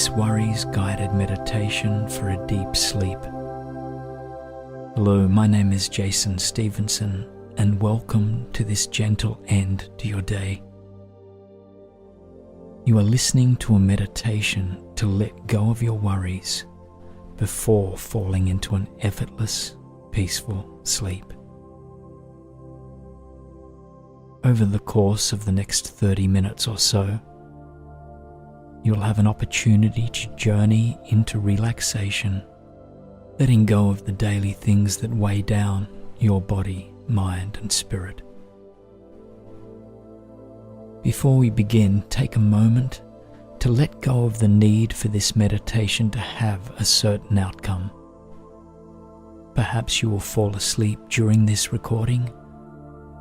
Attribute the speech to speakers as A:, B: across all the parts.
A: this worries guided meditation for a deep sleep. Hello, my name is Jason Stevenson, and welcome to this gentle end to your day. You are listening to a meditation to let go of your worries before falling into an effortless, peaceful sleep. Over the course of the next 30 minutes or so, you'll have an opportunity to journey into relaxation, letting go of the daily things that weigh down your body, mind, and spirit. Before we begin, take a moment to let go of the need for this meditation to have a certain outcome. Perhaps you will fall asleep during this recording,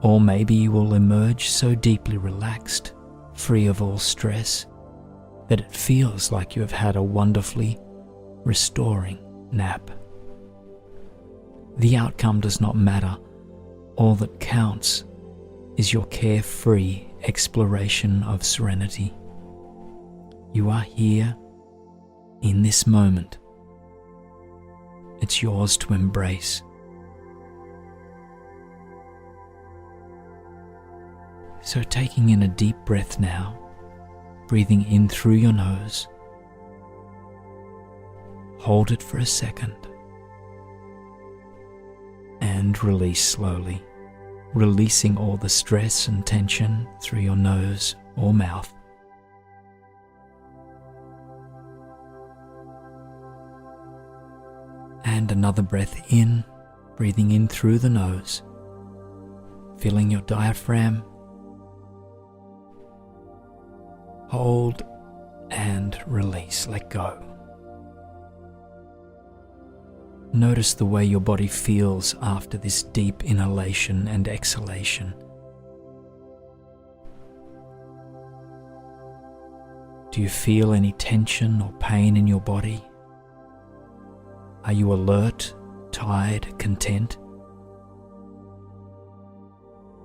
A: or maybe you will emerge so deeply relaxed, free of all stress, that it feels like you have had a wonderfully restoring nap. The outcome does not matter. All that counts is your carefree exploration of serenity. You are here in this moment. It's yours to embrace. So taking in a deep breath now, breathing in through your nose. Hold it for a second and release slowly, releasing all the stress and tension through your nose or mouth. And another breath in, breathing in through the nose, filling your diaphragm. Hold and release, let go. Notice the way your body feels after this deep inhalation and exhalation. Do you feel any tension or pain in your body? Are you alert, tired, content?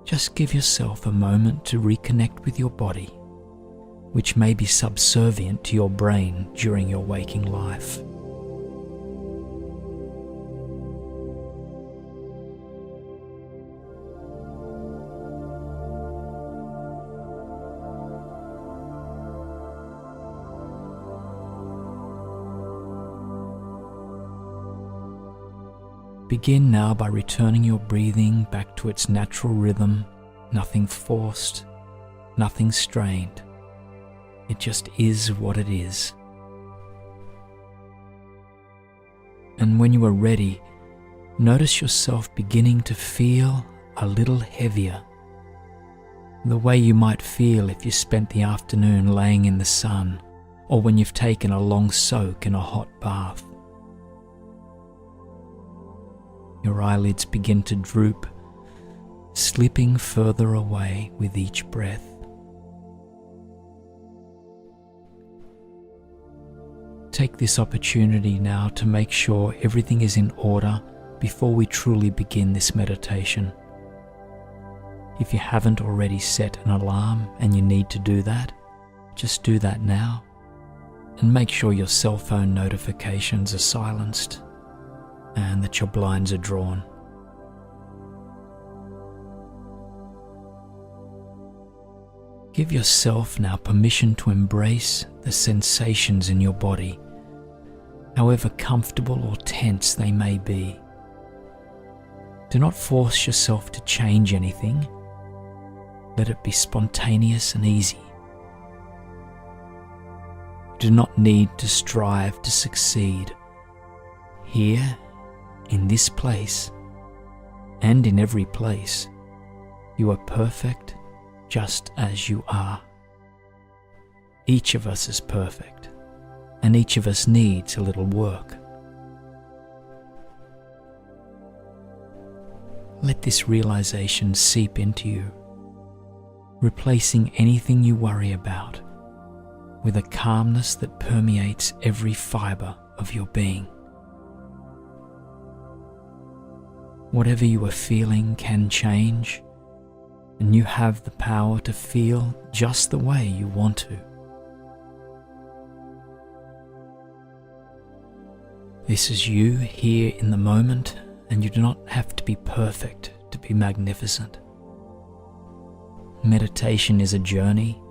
A: Just give yourself a moment to reconnect with your body, which may be subservient to your brain during your waking life. Begin now by returning your breathing back to its natural rhythm, nothing forced, nothing strained. It just is what it is. And when you are ready, notice yourself beginning to feel a little heavier, the way you might feel if you spent the afternoon laying in the sun, or when you've taken a long soak in a hot bath. Your eyelids begin to droop, slipping further away with each breath. Take this opportunity now to make sure everything is in order before we truly begin this meditation. If you haven't already set an alarm and you need to do that, just do that now, and make sure your cell phone notifications are silenced and that your blinds are drawn. Give yourself now permission to embrace the sensations in your body, however comfortable or tense they may be. Do not force yourself to change anything. Let it be spontaneous and easy. You do not need to strive to succeed. Here, in this place, and in every place, you are perfect just as you are. Each of us is perfect, and each of us needs a little work. Let this realization seep into you, replacing anything you worry about with a calmness that permeates every fiber of your being. Whatever you are feeling can change, and you have the power to feel just the way you want to. This is you here in the moment, and you do not have to be perfect to be magnificent. Meditation is a journey,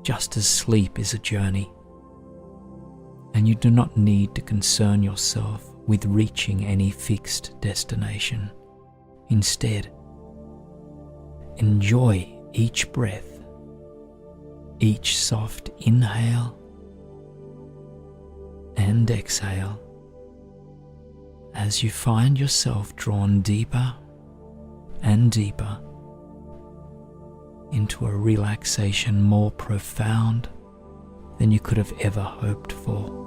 A: just as sleep is a journey. And you do not need to concern yourself with reaching any fixed destination. Instead, enjoy each breath, each soft inhale and exhale as you find yourself drawn deeper and deeper into a relaxation more profound than you could have ever hoped for.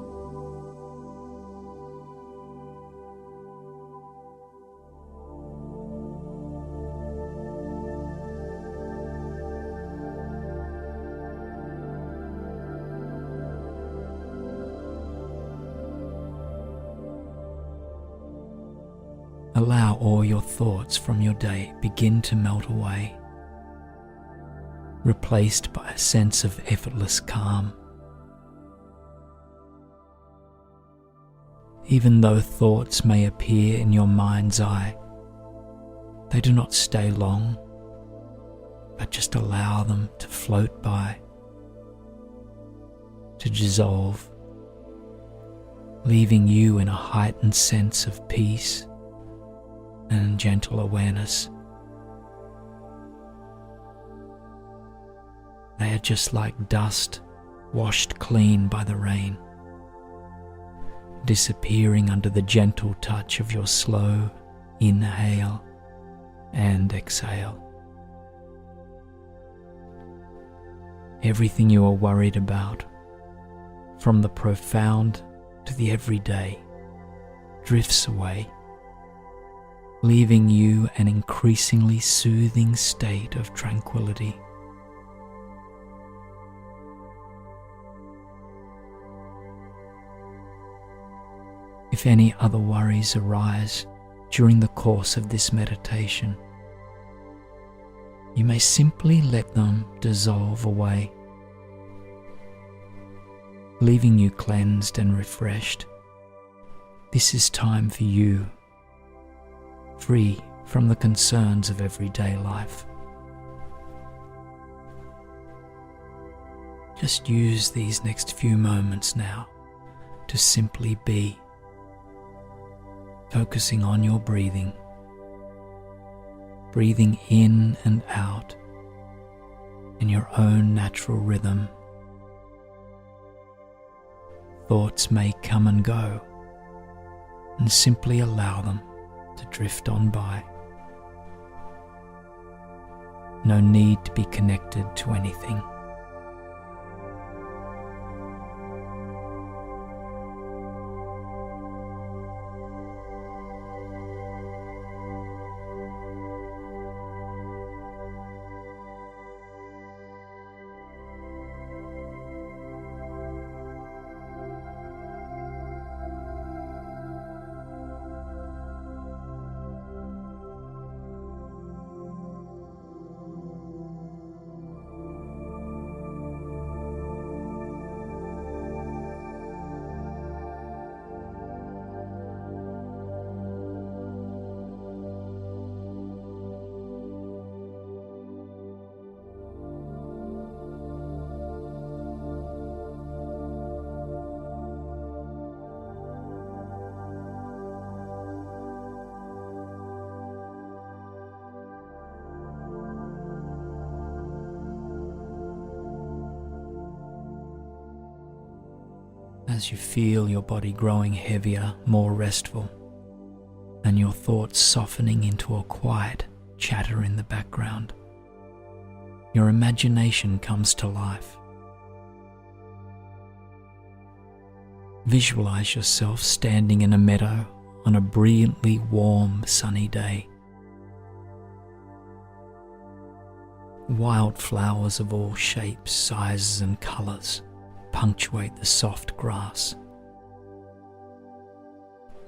A: Allow all your thoughts from your day begin to melt away, replaced by a sense of effortless calm. Even though thoughts may appear in your mind's eye, they do not stay long, but just allow them to float by, to dissolve, leaving you in a heightened sense of peace and gentle awareness. They are just like dust washed clean by the rain, disappearing under the gentle touch of your slow inhale and exhale. Everything you are worried about, from the profound to the everyday, drifts away, leaving you an increasingly soothing state of tranquility. If any other worries arise during the course of this meditation, you may simply let them dissolve away, leaving you cleansed and refreshed. This is time for you, free from the concerns of everyday life. Just use these next few moments now to simply be, focusing on your breathing, breathing in and out in your own natural rhythm. Thoughts may come and go, and simply allow them to drift on by. No need to be connected to anything. As you feel your body growing heavier, more restful, and your thoughts softening into a quiet chatter in the background, your imagination comes to life. Visualize yourself standing in a meadow on a brilliantly warm, sunny day. Wildflowers of all shapes, sizes, and colors punctuate the soft grass.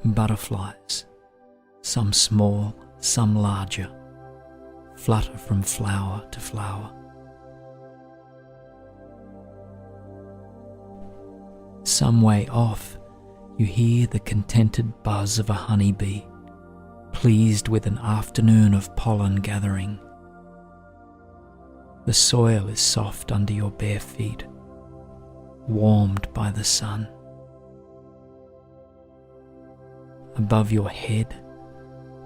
A: Butterflies, some small, some larger, flutter from flower to flower. Some way off, you hear the contented buzz of a honeybee, pleased with an afternoon of pollen gathering. The soil is soft under your bare feet, warmed by the sun. Above your head,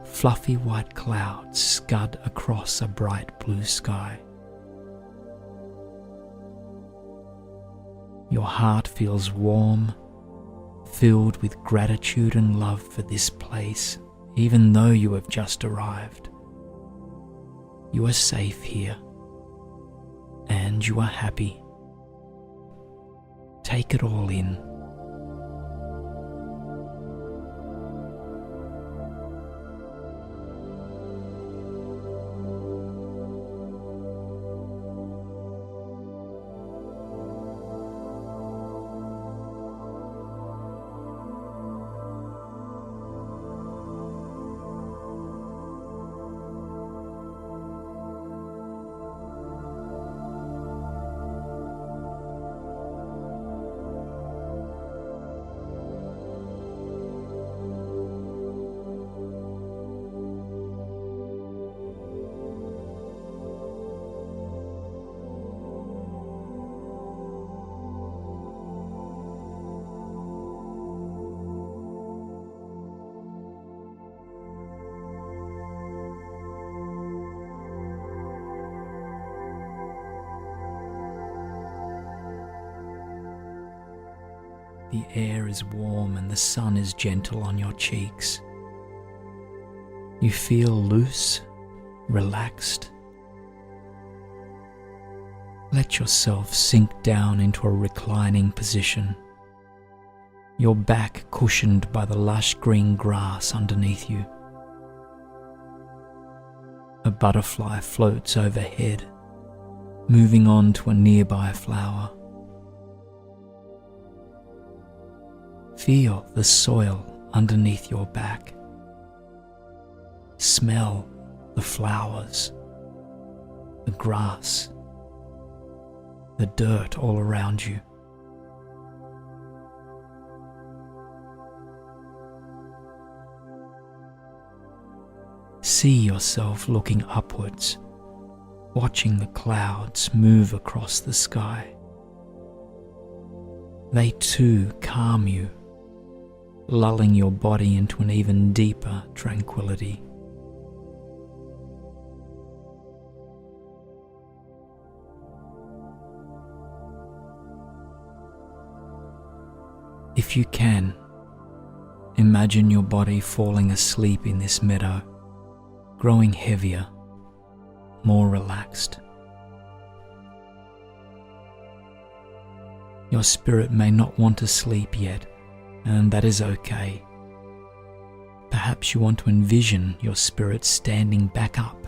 A: fluffy white clouds scud across a bright blue sky. Your heart feels warm, filled with gratitude and love for this place, even though you have just arrived. You are safe here, and you are happy. Take it all in. The air is warm and the sun is gentle on your cheeks. You feel loose, relaxed. Let yourself sink down into a reclining position, your back cushioned by the lush green grass underneath you. A butterfly floats overhead, moving on to a nearby flower. Feel the soil underneath your back. Smell the flowers, the grass, the dirt all around you. See yourself looking upwards, watching the clouds move across the sky. They too calm you, lulling your body into an even deeper tranquility. If you can, imagine your body falling asleep in this meadow, growing heavier, more relaxed. Your spirit may not want to sleep yet, and that is okay. Perhaps you want to envision your spirit standing back up,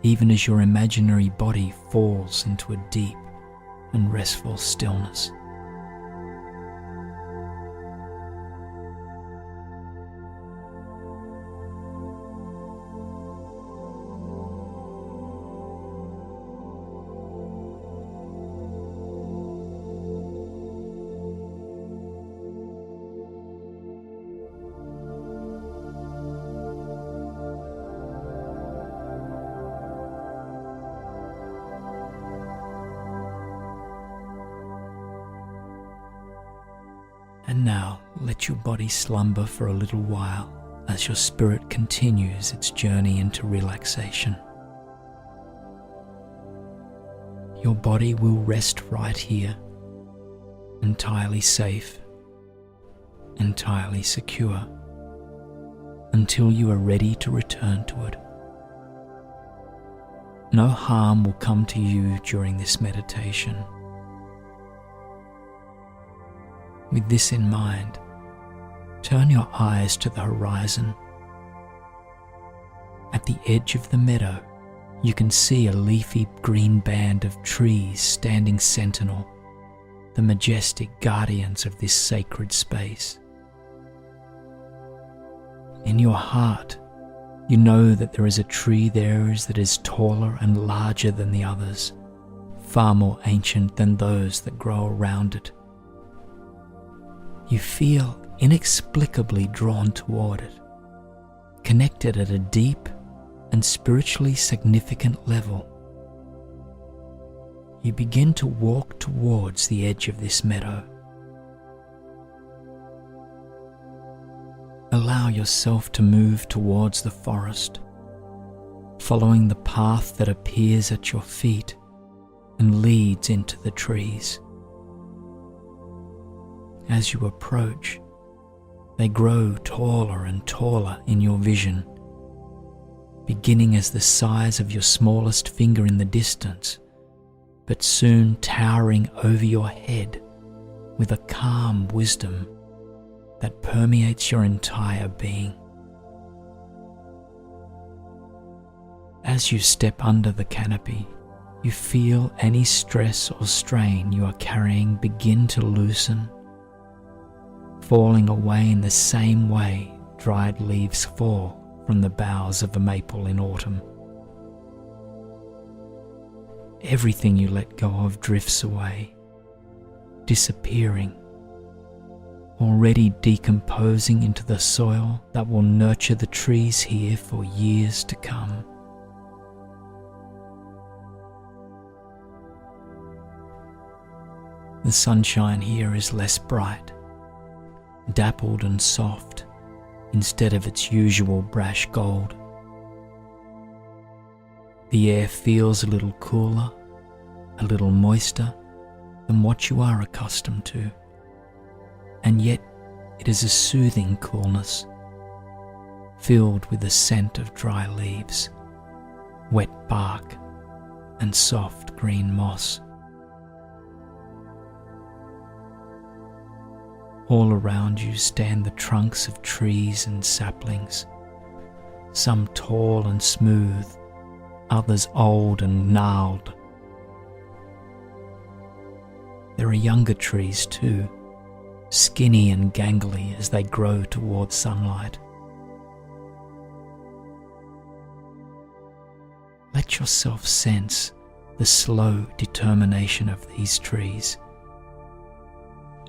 A: even as your imaginary body falls into a deep and restful stillness. And now let your body slumber for a little while as your spirit continues its journey into relaxation. Your body will rest right here, entirely safe, entirely secure, until you are ready to return to it. No harm will come to you during this meditation. With this in mind, turn your eyes to the horizon. At the edge of the meadow, you can see a leafy green band of trees standing sentinel, the majestic guardians of this sacred space. In your heart, you know that there is a tree there that is taller and larger than the others, far more ancient than those that grow around it. You feel inexplicably drawn toward it, connected at a deep and spiritually significant level. You begin to walk towards the edge of this meadow. Allow yourself to move towards the forest, following the path that appears at your feet and leads into the trees. As you approach, they grow taller and taller in your vision, beginning as the size of your smallest finger in the distance, but soon towering over your head with a calm wisdom that permeates your entire being. As you step under the canopy, you feel any stress or strain you are carrying begin to loosen, falling away in the same way dried leaves fall from the boughs of a maple in autumn. Everything you let go of drifts away, disappearing, already decomposing into the soil that will nurture the trees here for years to come. The sunshine here is less bright, dappled and soft, instead of its usual brash gold. The air feels a little cooler, a little moister than what you are accustomed to, and yet it is a soothing coolness, filled with the scent of dry leaves, wet bark, and soft green moss. All around you stand the trunks of trees and saplings, some tall and smooth, others old and gnarled. There are younger trees too, skinny and gangly as they grow towards sunlight. Let yourself sense the slow determination of these trees,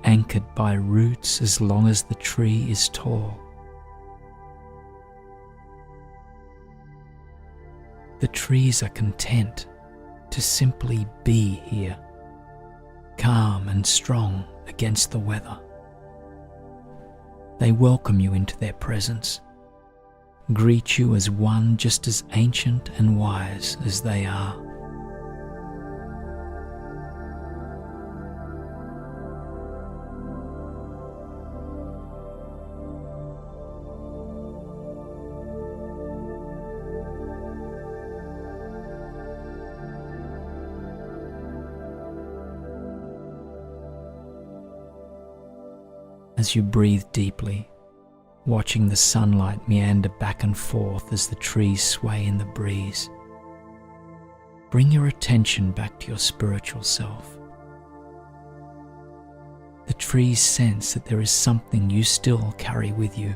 A: anchored by roots as long as the tree is tall. The trees are content to simply be here, calm and strong against the weather. They welcome you into their presence, greet you as one just as ancient and wise as they are. As you breathe deeply, watching the sunlight meander back and forth as the trees sway in the breeze, bring your attention back to your spiritual self. The trees sense that there is something you still carry with you,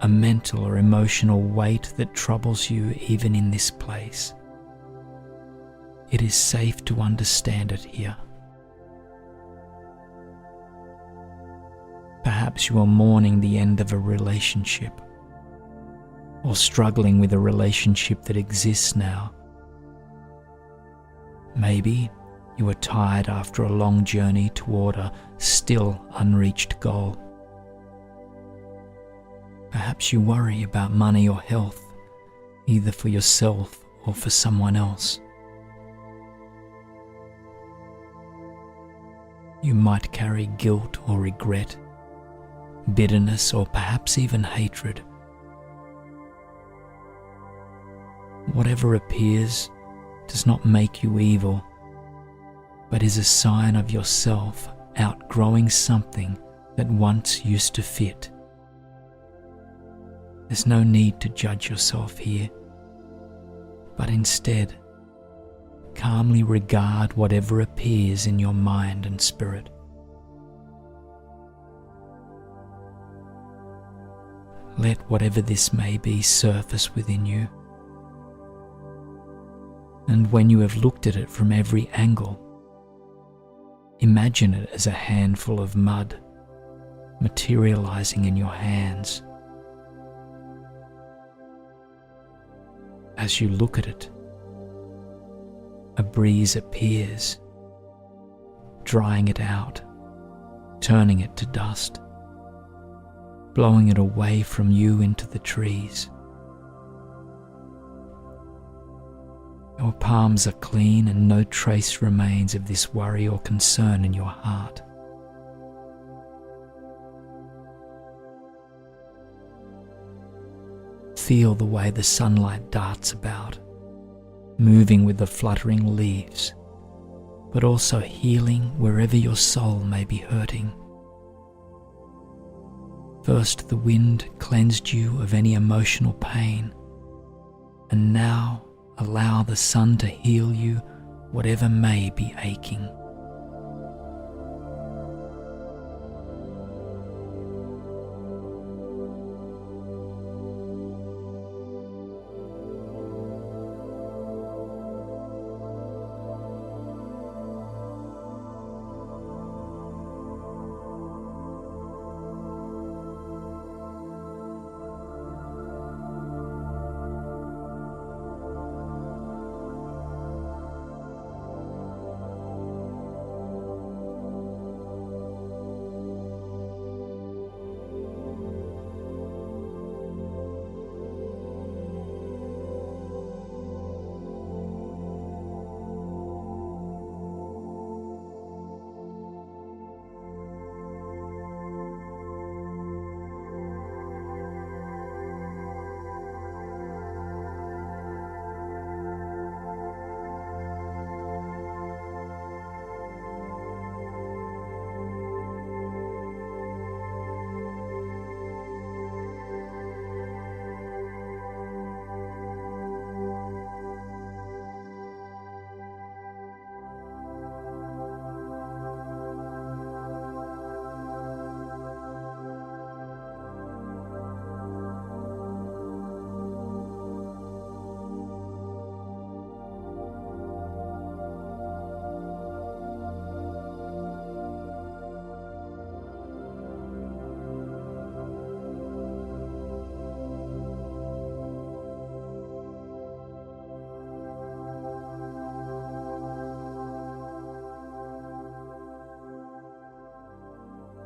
A: a mental or emotional weight that troubles you even in this place. It is safe to understand it here. Perhaps you are mourning the end of a relationship, or struggling with a relationship that exists now. Maybe you are tired after a long journey toward a still unreached goal. Perhaps you worry about money or health, either for yourself or for someone else. You might carry guilt or regret, bitterness, or perhaps even hatred. Whatever appears does not make you evil, but is a sign of yourself outgrowing something that once used to fit. There's no need to judge yourself here, but instead, calmly regard whatever appears in your mind and spirit. Let whatever this may be surface within you. And when you have looked at it from every angle, imagine it as a handful of mud, materializing in your hands. As you look at it, a breeze appears, drying it out, turning it to dust, blowing it away from you into the trees. Your palms are clean and no trace remains of this worry or concern in your heart. Feel the way the sunlight darts about, moving with the fluttering leaves, but also healing wherever your soul may be hurting. First, the wind cleansed you of any emotional pain, and now allow the sun to heal you whatever may be aching.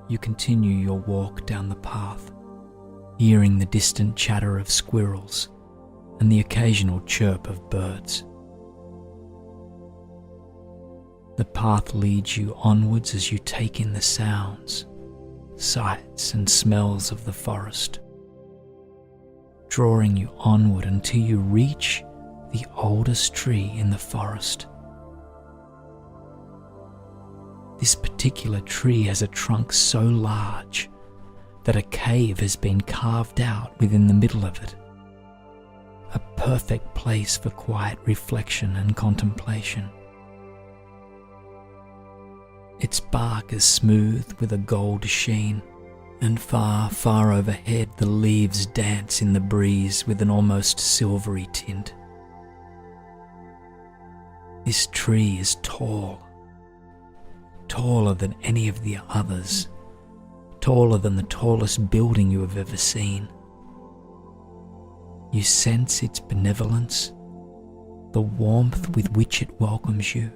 A: You continue your walk down the path, hearing the distant chatter of squirrels and the occasional chirp of birds. The path leads you onwards as you take in the sounds, sights and smells of the forest, drawing you onward until you reach the oldest tree in the forest. This particular tree has a trunk so large that a cave has been carved out within the middle of it, a perfect place for quiet reflection and contemplation. Its bark is smooth with a gold sheen, and far, far overhead the leaves dance in the breeze with an almost silvery tint. This tree is tall, taller than any of the others, taller than the tallest building you have ever seen. You sense its benevolence, the warmth with which it welcomes you,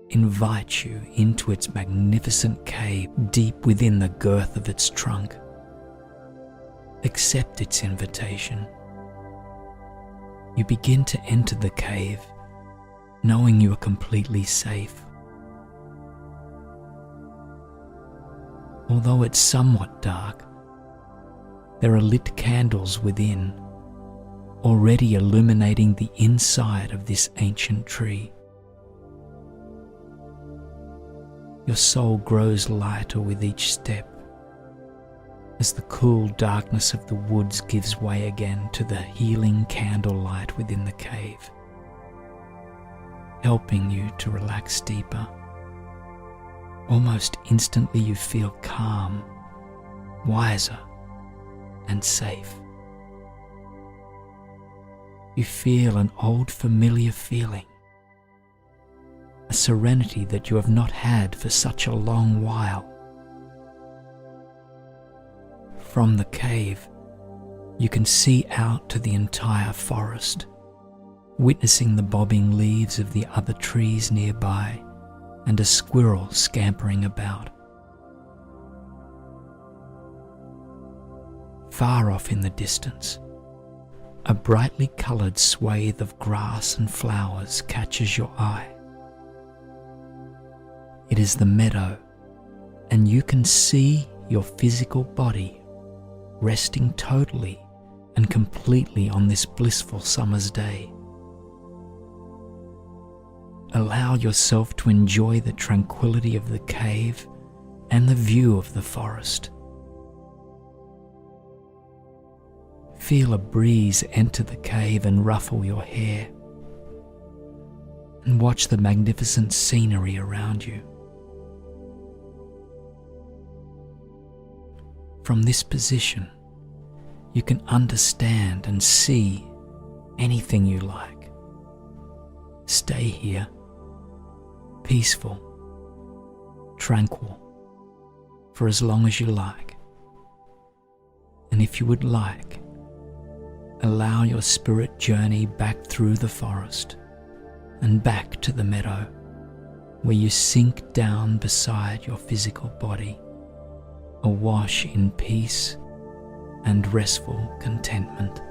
A: invites you into its magnificent cave deep within the girth of its trunk. Accept its invitation. You begin to enter the cave, knowing you are completely safe. Although it's somewhat dark, there are lit candles within, already illuminating the inside of this ancient tree. Your soul grows lighter with each step, as the cool darkness of the woods gives way again to the healing candlelight within the cave, helping you to relax deeper. Almost instantly you feel calm, wiser, and safe. You feel an old familiar feeling, a serenity that you have not had for such a long while. From the cave, you can see out to the entire forest, witnessing the bobbing leaves of the other trees nearby and a squirrel scampering about. Far off in the distance, a brightly coloured swathe of grass and flowers catches your eye. It is the meadow, and you can see your physical body resting totally and completely on this blissful summer's day. Allow yourself to enjoy the tranquility of the cave and the view of the forest. Feel a breeze enter the cave and ruffle your hair, and watch the magnificent scenery around you. From this position, you can understand and see anything you like. Stay here, peaceful, tranquil, for as long as you like. And if you would like, allow your spirit journey back through the forest and back to the meadow, where you sink down beside your physical body, awash in peace and restful contentment.